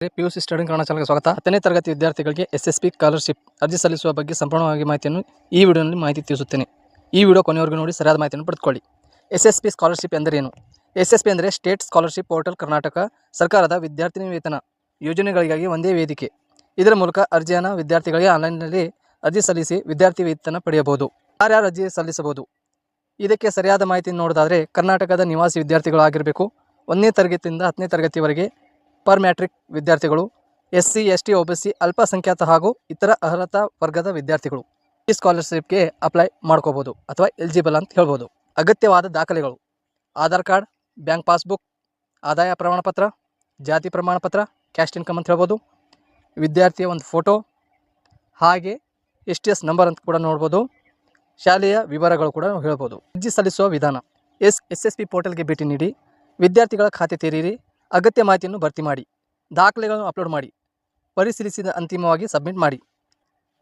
PUC student Kannada ಚಾನಲ್ಗೆ ಸ್ವಾಗತ. 10ನೇ ತರಗತಿ ವಿದ್ಯಾರ್ಥಿಗಳಿಗೆ SSP ಸ್ಕಾಲರ್‌ಶಿಪ್ ಅರ್ಜಿ ಸಲ್ಲಿಸುವ ಬಗ್ಗೆ ಸಂಪೂರ್ಣವಾಗಿ ಮಾಹಿತಿಯನ್ನು ಈ ವಿಡಿಯೋನಲ್ಲಿ ಮಾಹಿತಿ ತಿಳಿಸುತ್ತೇನೆ. ಈ ವಿಡಿಯೋ ಕೊನೆವರೆಗೂ ನೋಡಿ ಸರಿಯಾದ ಮಾಹಿತಿಯನ್ನು ಪಡೆದುಕೊಳ್ಳಿ. SSP ಸ್ಕಾಲರ್‌ಶಿಪ್ ಎಂದರೇನು? SSP ಅಂದರೆ ಸ್ಟೇಟ್ ಸ್ಕಾಲರ್‌ಶಿಪ್ ಪೋರ್ಟಲ್. ಕರ್ನಾಟಕ ಸರ್ಕಾರದ ವಿದ್ಯಾರ್ಥಿ ವೇತನ ಯೋಜನೆಗಳಿಗಾಗಿ ಒಂದೇ ವೇದಿಕೆ. ಇದರ ಮೂಲಕ ಅರ್ಜಿಯನ್ನು ವಿದ್ಯಾರ್ಥಿಗಳಿಗೆ ಆನ್ಲೈನ್ನಲ್ಲಿ ಅರ್ಜಿ ಸಲ್ಲಿಸಿ ವಿದ್ಯಾರ್ಥಿ ವೇತನ ಪಡೆಯಬಹುದು. ಯಾರ್ಯಾರು ಅರ್ಜಿ ಸಲ್ಲಿಸಬಹುದು? ಇದಕ್ಕೆ ಸರಿಯಾದ ಮಾಹಿತಿ ನೋಡೋದಾದರೆ ಕರ್ನಾಟಕದ ನಿವಾಸಿ ವಿದ್ಯಾರ್ಥಿಗಳು ಆಗಿರಬೇಕು. 1ನೇ ತರಗತಿಯಿಂದ 10ನೇ ತರಗತಿವರೆಗೆ ಪರ್ ಮ್ಯಾಟ್ರಿಕ್ ವಿದ್ಯಾರ್ಥಿಗಳು, SC ST OBC ಅಲ್ಪಸಂಖ್ಯಾತ ಹಾಗೂ ಇತರ ಅರ್ಹತಾ ವರ್ಗದ ವಿದ್ಯಾರ್ಥಿಗಳು ಈ ಸ್ಕಾಲರ್ಶಿಪ್ಗೆ ಅಪ್ಲೈ ಮಾಡ್ಕೋಬೋದು ಅಥವಾ ಎಲಿಜಿಬಲ್ ಅಂತ ಹೇಳ್ಬೋದು. ಅಗತ್ಯವಾದ ದಾಖಲೆಗಳು: ಆಧಾರ್ ಕಾರ್ಡ್, ಬ್ಯಾಂಕ್ ಪಾಸ್ಬುಕ್, ಆದಾಯ ಪ್ರಮಾಣಪತ್ರ, ಜಾತಿ ಪ್ರಮಾಣಪತ್ರ, ಕ್ಯಾಸ್ಟ್ ಇನ್ಕಮ್ ಅಂತ ಹೇಳ್ಬೋದು, ವಿದ್ಯಾರ್ಥಿಯ ಒಂದು ಫೋಟೋ, ಹಾಗೆ STS ನಂಬರ್ ಅಂತ ಕೂಡ ನೋಡ್ಬೋದು, ಶಾಲೆಯ ವಿವರಗಳು ಕೂಡ ಹೇಳ್ಬೋದು. ಅರ್ಜಿ ಸಲ್ಲಿಸುವ ವಿಧಾನ: SSP ಪೋರ್ಟಲ್ಗೆ ಭೇಟಿ ನೀಡಿ, ವಿದ್ಯಾರ್ಥಿಗಳ ಖಾತೆ ತೆರೆಯಿರಿ, ಅಗತ್ಯ ಮಾಹಿತಿಯನ್ನು ಭರ್ತಿ ಮಾಡಿ, ದಾಖಲೆಗಳನ್ನು ಅಪ್ಲೋಡ್ ಮಾಡಿ, ಪರಿಶೀಲಿಸಿದ ಅಂತಿಮವಾಗಿ ಸಬ್ಮಿಟ್ ಮಾಡಿ.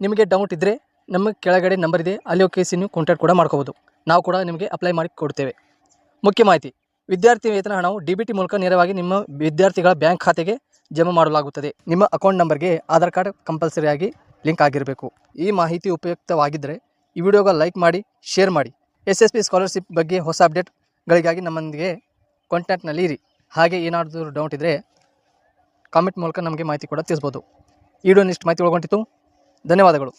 ನಿಮಗೆ ಡೌಟ್ ಇದ್ದರೆ ನಮ್ಮ ಕೆಳಗಡೆ ನಂಬರ್ ಇದೆ, ಅಲ್ಲಿ ಹೋಗಿ ನೀವು ಕಾಂಟ್ಯಾಕ್ಟ್ ಕೂಡ ಮಾಡ್ಕೋಬೋದು. ನಾವು ಕೂಡ ನಿಮಗೆ ಅಪ್ಲೈ ಮಾಡಿ ಕೊಡ್ತೇವೆ. ಮುಖ್ಯ ಮಾಹಿತಿ: ವಿದ್ಯಾರ್ಥಿ ವೇತನ ಹಣವು DBT ಮೂಲಕ ನೇರವಾಗಿ ನಿಮ್ಮ ವಿದ್ಯಾರ್ಥಿಗಳ ಬ್ಯಾಂಕ್ ಖಾತೆಗೆ ಜಮಾ ಮಾಡಲಾಗುತ್ತದೆ. ನಿಮ್ಮ ಅಕೌಂಟ್ ನಂಬರ್ಗೆ ಆಧಾರ್ ಕಾರ್ಡ್ ಕಂಪಲ್ಸರಿಯಾಗಿ ಲಿಂಕ್ ಆಗಿರಬೇಕು. ಈ ಮಾಹಿತಿ ಉಪಯುಕ್ತವಾಗಿದ್ದರೆ ಈ ವಿಡಿಯೋಗೆ ಲೈಕ್ ಮಾಡಿ, ಶೇರ್ ಮಾಡಿ. SSP ಸ್ಕಾಲರ್ಶಿಪ್ ಬಗ್ಗೆ ಹೊಸ ಅಪ್ಡೇಟ್ಗಳಿಗಾಗಿ ನಮ್ಮೊಂದಿಗೆ ಕಾಂಟ್ಯಾಕ್ಟ್ನಲ್ಲಿ ಇರಿ. ಹಾಗೆ ಏನಾದರೂ ಡೌಟ್ ಇದ್ದರೆ ಕಾಮೆಂಟ್ ಮೂಲಕ ನಮಗೆ ಮಾಹಿತಿ ಕೂಡ ತಿಳಿಸ್ಬೋದು. ಈ ವಿಡಿಯೋ ಇಷ್ಟು ಮಾಹಿತಿ ಒಳಗೊಂಡಿತ್ತು. ಧನ್ಯವಾದಗಳು.